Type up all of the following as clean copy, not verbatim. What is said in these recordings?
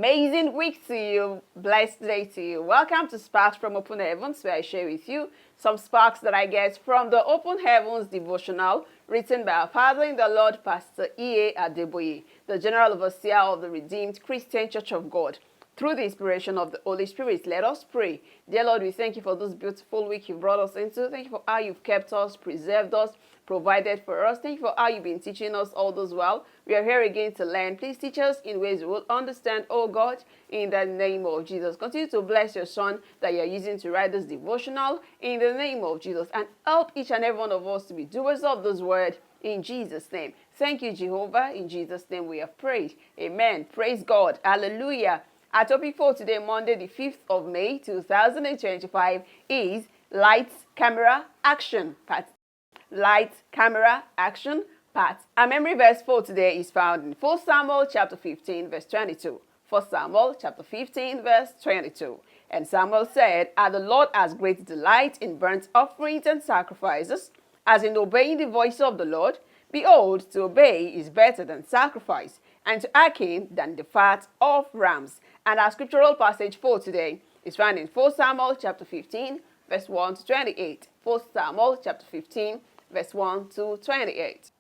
amazing week to you. Blessed day to you. Welcome to Sparks from Open Heavens, where I share with you some sparks that I get from the Open Heavens Devotional, written by our Father in the Lord, Pastor E.A. Adeboye, the General Overseer of the Redeemed Christian Church of God. Through the inspiration of the Holy Spirit, let us pray. Dear Lord, we thank you for this beautiful week you've brought us into. Thank you for how you've kept us, preserved us, provided for us. Thank you for how you've been teaching us all this while. We are here again to learn. Please teach us in ways we will understand, oh God, in the name of Jesus. Continue to bless your son that you're using to write this devotional in the name of Jesus, and help each and every one of us to be doers of this word in Jesus' name. Thank you, Jehovah. In Jesus' name we have prayed. Amen. Praise God. Hallelujah. Our topic for today, Monday, the 5th of May, 2025, is Lights, Camera, Action. Part. Lights, Camera, Action. Part. Our memory verse for today is found in 1 Samuel chapter 15, verse 22. 1 Samuel chapter 15, verse 22. And Samuel said, "As the Lord has great delight in burnt offerings and sacrifices, as in obeying the voice of the Lord, behold, to obey is better than sacrifice, and to hearken than the fat of rams." And our scriptural passage for today is found in 1 Samuel chapter 15, verse 1 to 28. 1 Samuel chapter 15, verse 1 to 28.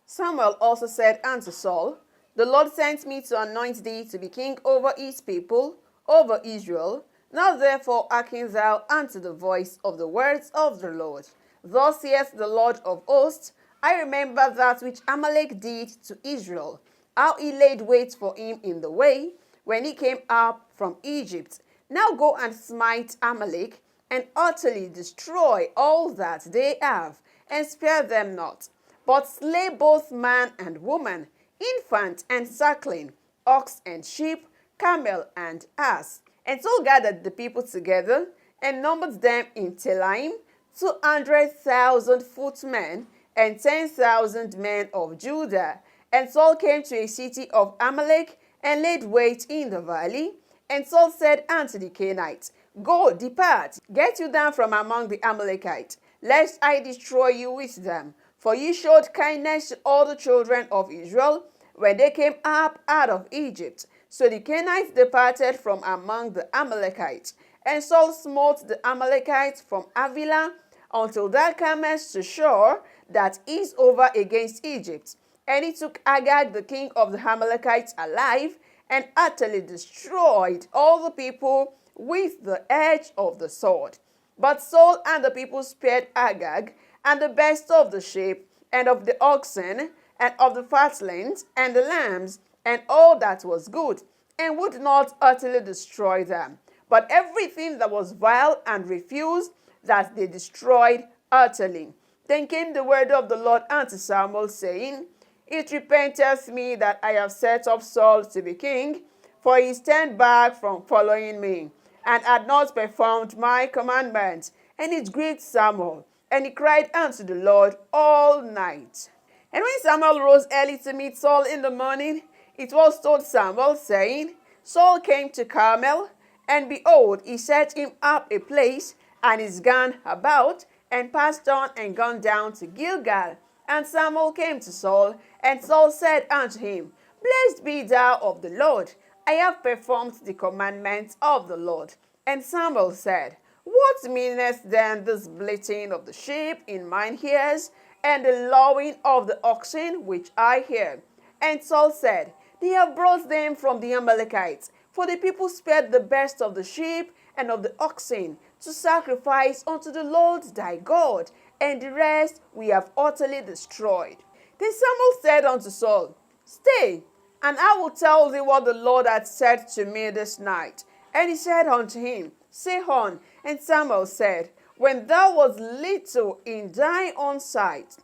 Samuel also said unto Saul, "The Lord sent me to anoint thee to be king over his people, over Israel. Now therefore hearken thou unto the voice of the words of the Lord. Thus saith the Lord of hosts, I remember that which Amalek did to Israel, how he laid wait for him in the way, when he came up from Egypt. Now go and smite Amalek, and utterly destroy all that they have, and spare them not, but slay both man and woman, infant and suckling, ox and sheep, camel and ass." And Saul gathered the people together, and numbered them in Telaim, 200,000 footmen, and 10,000 men of Judah. And Saul came to a city of Amalek, and laid wait in the valley. And Saul said unto the Canaanites, "Go, depart, get you down from among the Amalekites, lest I destroy you with them. For ye showed kindness to all the children of Israel, when they came up out of Egypt." So the Canaanites departed from among the Amalekites. And Saul smote the Amalekites from Havilah until thou comest to Shur, that is over against Egypt. And he took Agag, the king of the Amalekites, alive, and utterly destroyed all the people with the edge of the sword. But Saul and the people spared Agag, and the best of the sheep, and of the oxen, and of the fatlings, and the lambs, and all that was good, and would not utterly destroy them. But everything that was vile and refuse, that they destroyed utterly. Then came the word of the Lord unto Samuel, saying, "It repenteth me that I have set up Saul to be king, for he turned back from following me, and had not performed my commandments." And it grieved Samuel, and he cried unto the Lord all night. And when Samuel rose early to meet Saul in the morning, it was told Samuel, saying, "Saul came to Carmel, and behold, he set him up a place, and is gone about, and passed on, and gone down to Gilgal." And Samuel came to Saul, and Saul said unto him, "Blessed be thou of the Lord. I have performed the commandments of the Lord." And Samuel said, "What meaneth then this bleating of the sheep in mine ears, and the lowing of the oxen which I hear?" And Saul said, "They have brought them from the Amalekites, for the people spared the best of the sheep and of the oxen to sacrifice unto the Lord thy God, and the rest we have utterly destroyed." Then Samuel said unto Saul, "Stay, and I will tell thee what the Lord hath said to me this night." And he said unto him, "Say on." And Samuel said, "When thou wast little in thine own sight,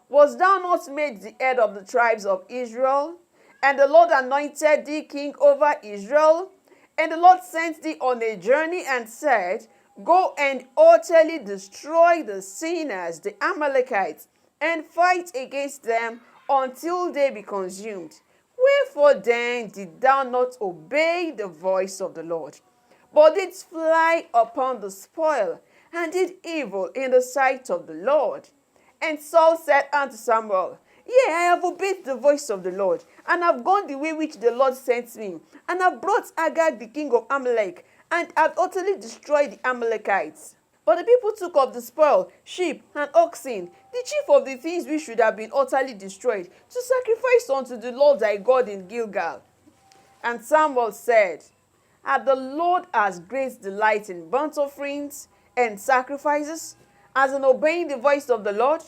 wast thou not made the head of the tribes of Israel? And the Lord anointed thee king over Israel? And the Lord sent thee on a journey, and said, Go and utterly destroy the sinners, the Amalekites, and fight against them until they be consumed. Wherefore then did thou not obey the voice of the Lord, but didst fly upon the spoil, and did evil in the sight of the Lord?" And Saul said unto Samuel, Yea, I have obeyed the voice of the Lord, and have gone the way which the Lord sent me, and have brought Agag the king of Amalek, and have utterly destroyed the Amalekites. But the people took of the spoil, sheep and oxen, the chief of the things which should have been utterly destroyed, to sacrifice unto the Lord thy God in Gilgal. And Samuel said, Had the Lord as great delight in burnt offerings and sacrifices, as in obeying the voice of the Lord?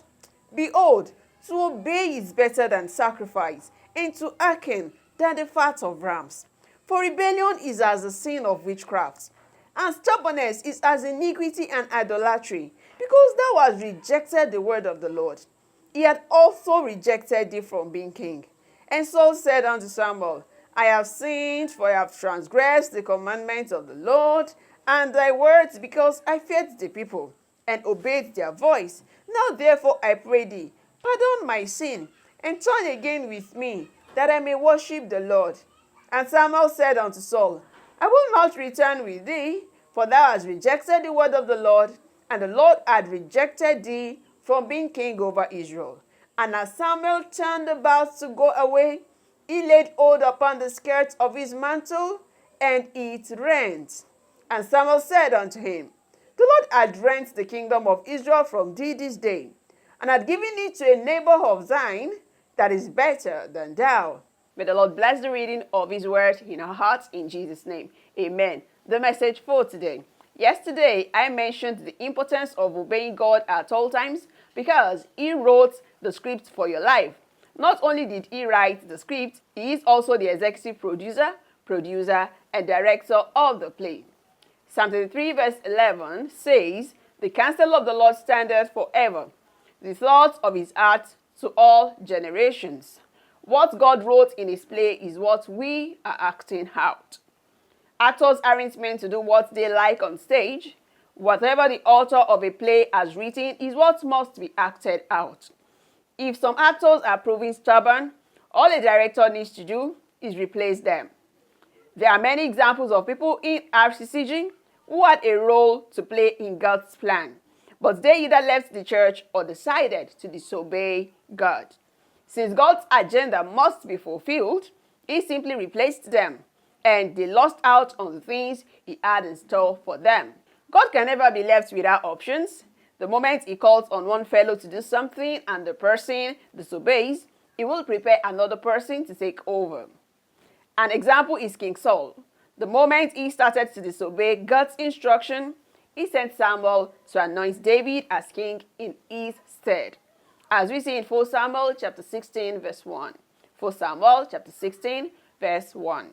Behold, to obey is better than sacrifice, and to hearken than the fat of rams. For rebellion is as the sin of witchcraft, and stubbornness is as iniquity and idolatry, because thou hast rejected the word of the Lord. He had also rejected thee from being king. And Saul said unto Samuel, I have sinned, for I have transgressed the commandments of the Lord, and thy words, because I feared the people, and obeyed their voice. Now therefore I pray thee, pardon my sin, and turn again with me, that I may worship the Lord. And Samuel said unto Saul, I will not return with thee, for thou hast rejected the word of the Lord, and the Lord had rejected thee from being king over Israel. And as Samuel turned about to go away, he laid hold upon the skirts of his mantle, and it rent. And Samuel said unto him, The Lord had rent the kingdom of Israel from thee this day, and had given it to a neighbor of thine that is better than thou. May the Lord bless the reading of his word in our hearts in Jesus' name. Amen. The message for today. Yesterday, I mentioned the importance of obeying God at all times because he wrote the script for your life. Not only did he write the script, he is also the executive producer, and director of the play. Psalm 33 verse 11 says, The counsel of the Lord standeth forever, the thoughts of his heart to all generations. What God wrote in his play is what we are acting out. Actors aren't meant to do what they like on stage. Whatever the author of a play has written is what must be acted out. If some actors are proving stubborn, all a director needs to do is replace them. There are many examples of people in RCCG who had a role to play in God's plan, but they either left the church or decided to disobey God. Since God's agenda must be fulfilled, he simply replaced them, and they lost out on the things he had in store for them. God can never be left without options. The moment he calls on one fellow to do something and the person disobeys, he will prepare another person to take over. An example is King Saul. The moment he started to disobey God's instruction, he sent Samuel to anoint David as king in his stead. As we see in 1 Samuel chapter 16 verse 1. 1 Samuel chapter 16 verse 1.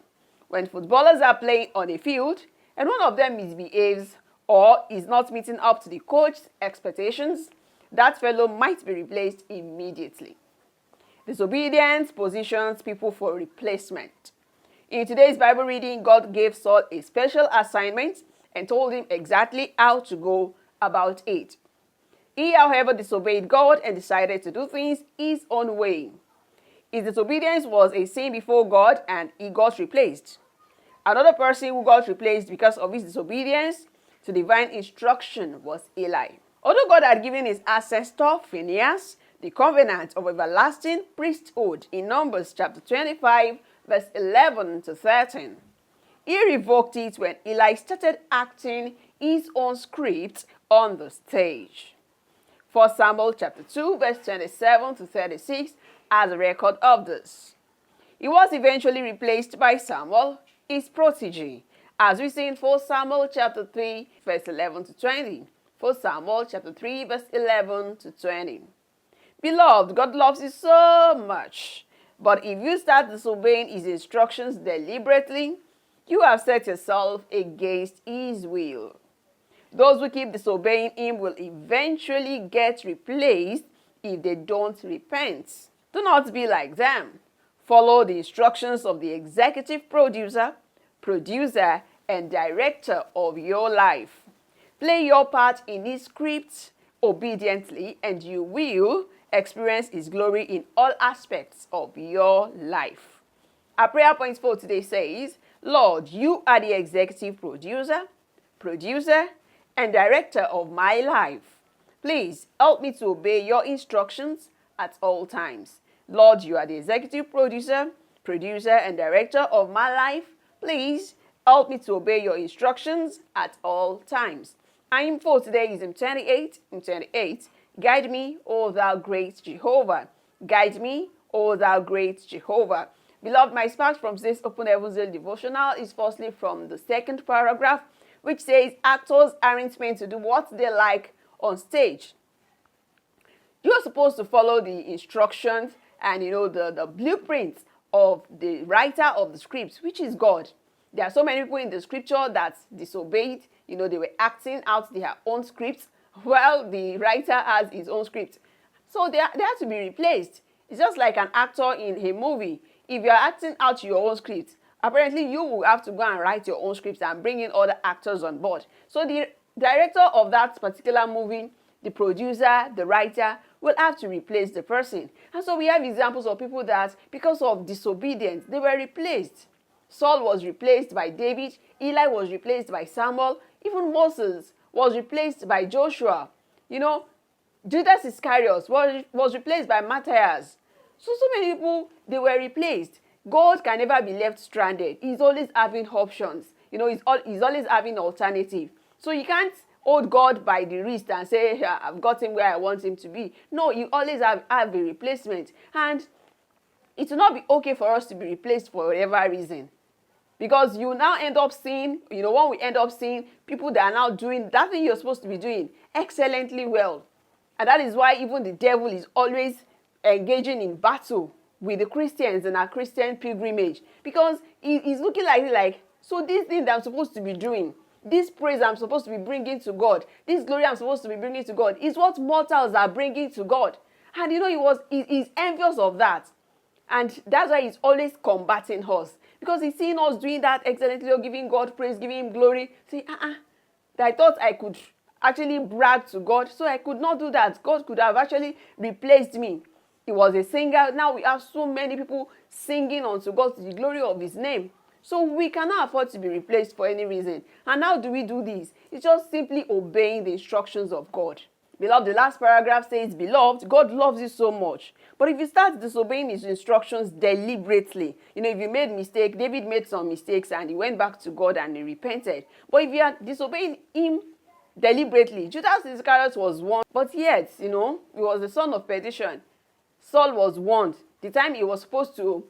When footballers are playing on a field and one of them misbehaves or is not meeting up to the coach's expectations, that fellow might be replaced immediately. Disobedience positions people for replacement. In today's Bible reading, God gave Saul a special assignment and told him exactly how to go about it. He, however, disobeyed God and decided to do things his own way. His disobedience was a sin before God and he got replaced. Another person who got replaced because of his disobedience to divine instruction was Eli. Although God had given his ancestor Phinehas the covenant of everlasting priesthood in Numbers chapter 25 verse 11 to 13, he revoked it when Eli started acting his own script on the stage. 1 Samuel chapter 2 verse 27 to 36 has a record of this. He was eventually replaced by Samuel, his protege, as we see in 1 Samuel chapter 3 verse 11 to 20. 1 Samuel chapter 3 verse 11 to 20. Beloved, God loves you so much, but if you start disobeying his instructions deliberately, you have set yourself against his will. Those who keep disobeying him will eventually get replaced if they don't repent. Do not be like them. Follow the instructions of the executive producer, and director of your life. Play your part in his script obediently, and you will experience his glory in all aspects of your life. Our prayer point for today says, Lord, you are the executive producer, and director of my life. Please help me to obey your instructions at all times. Lord, you are the executive producer, and director of my life. Please help me to obey your instructions at all times. Our info today is in 28. Guide me, O thou great Jehovah. Guide me, O thou great Jehovah. Beloved, my sparks from today's Open Heavens Devotional is firstly from the second paragraph, which says actors aren't meant to do what they like on stage. You're supposed to follow the instructions and the blueprints of the writer of the script, which is God. There are so many people in the scripture that disobeyed. They were acting out their own scripts while the writer has his own script. So they have to be replaced. It's just like an actor in a movie. If you're acting out your own script, apparently you will have to go and write your own scripts and bring in other actors on board. So the director of that particular movie, the producer, the writer, will have to replace the person. And so we have examples of people that, because of disobedience, they were replaced. Saul was replaced by David. Eli was replaced by Samuel. Even Moses was replaced by Joshua. Judas Iscariot was replaced by Matthias. So many people, they were replaced. God can never be left stranded. He's always having options. He's always having alternative. So you can't hold God by the wrist and say, yeah, I've got him where I want him to be. No, you always have a replacement. And it will not be okay for us to be replaced for whatever reason. Because you now end up seeing, when we end up seeing people that are now doing that thing you're supposed to be doing excellently well. And that is why even the devil is always engaging in battle with the Christians in our Christian pilgrimage. Because he's looking like, so this thing that I'm supposed to be doing, this praise I'm supposed to be bringing to God, this glory I'm supposed to be bringing to God, is what mortals are bringing to God. And he's envious of that. And that's why he's always combating us. Because he's seeing us doing that excellently, giving God praise, giving him glory. Say, I thought I could actually brag to God, so I could not do that. God could have actually replaced me. He was a singer. Now we have so many people singing unto God to the glory of his name. So we cannot afford to be replaced for any reason. And how do we do this? It's just simply obeying the instructions of God. Beloved, the last paragraph says, Beloved, God loves you so much. But if you start disobeying his instructions deliberately, if you made mistake, David made some mistakes and he went back to God and he repented. But if you are disobeying him deliberately, Judas Iscariot was warned, but yet, he was the son of perdition. Saul was warned. The time he was supposed to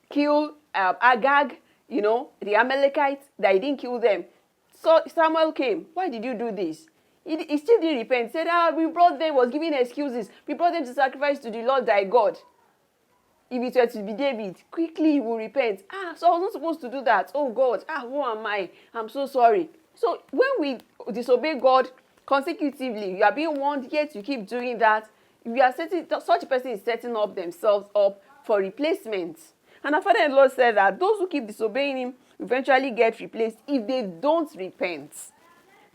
kill Agag, the Amalekites, that he didn't kill them. So Samuel came. Why did you do this? He still didn't repent. He said, we brought them, was giving excuses. We brought them to sacrifice to the Lord thy God. If it were to be David, quickly he will repent. So I was not supposed to do that. Oh God, who am I? I'm so sorry. So when we disobey God consecutively, you are being warned, yet you keep doing that. Such a person is setting up themselves up for replacements. And our father-in-law said that those who keep disobeying him eventually get replaced if they don't repent.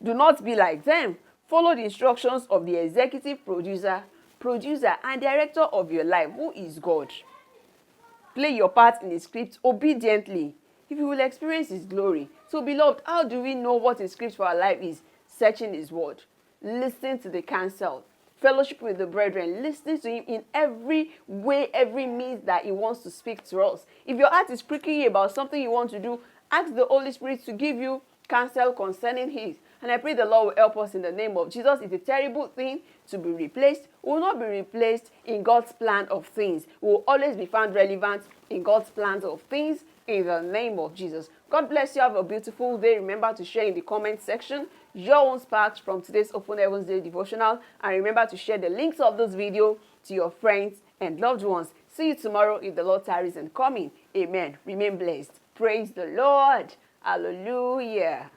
Do not be like them. Follow the instructions of the executive producer, and director of your life, who is God. Play your part in the script obediently, if you will experience his glory. So, beloved, how do we know what his script for our life is? Searching his word, listening to the counsel, fellowship with the brethren, listening to him in every way, every means that he wants to speak to us. If your heart is pricking you about something you want to do, ask the Holy Spirit to give you counsel concerning his. And I pray the Lord will help us in the name of Jesus. It's a terrible thing to be replaced. We will not be replaced in God's plan of things. We will always be found relevant in God's plans of things in the name of Jesus. God bless you. Have a beautiful day. Remember to share in the comment section your own sparks from today's Open Heavens Day devotional. And remember to share the links of this video to your friends and loved ones. See you tomorrow if the Lord tarries and coming. Amen. Remain blessed. Praise the Lord. Hallelujah.